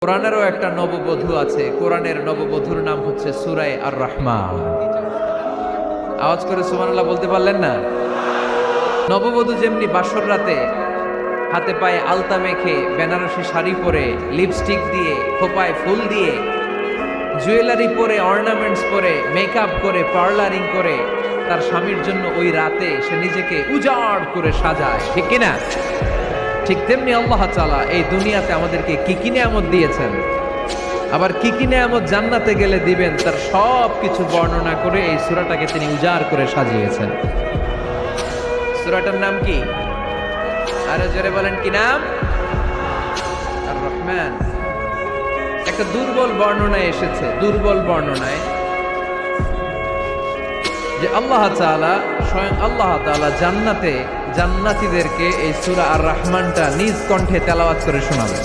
কোরআনেরও একটা নববধূ আছে। কোরআনের নববধূর নাম হচ্ছে সূরা আর রহমান। আওয়াজ করে সুবহানাল্লাহ বলতে পারলেন না? নববধূ যেমনি বাসর রাতে হাতে পায়ে আলতা মেখে, বেনারসি শাড়ি পরে, লিপস্টিক দিয়ে, খোপায় ফুল দিয়ে, জুয়েলারি পরে, অর্নামেন্টস পরে, মেকআপ করে, পার্লারিং করে তার স্বামীর জন্য ওই রাতে সে নিজেকে উজাড় করে সাজায়, ঠিক কিনা? ঠিক তেমনি আল্লাহ তাআলা এই দুনিয়াতে আমাদেরকে কি কি নিয়ামত দিয়েছেন, আবার কি কি নিয়ামত জান্নাতে গেলে দিবেন, তার সব কিছু বর্ণনা করে এই সূরাটাকে তিনি উজাড় করে সাজিয়েছেন। সূরাটার নাম কি? আরে জোরে বলেন, কি নাম? আর রহমান। একটা দুর্বল বর্ণনায় এসেছে, দুর্বল বর্ণনায়, যে আল্লাহ তাআলা, স্বয়ং আল্লাহ তাআলা জান্নাতে জান্নাতীদেরকে এই সূরা আর রহমানটা নিজ কণ্ঠে তেলাওয়াত করে শোনাবেন।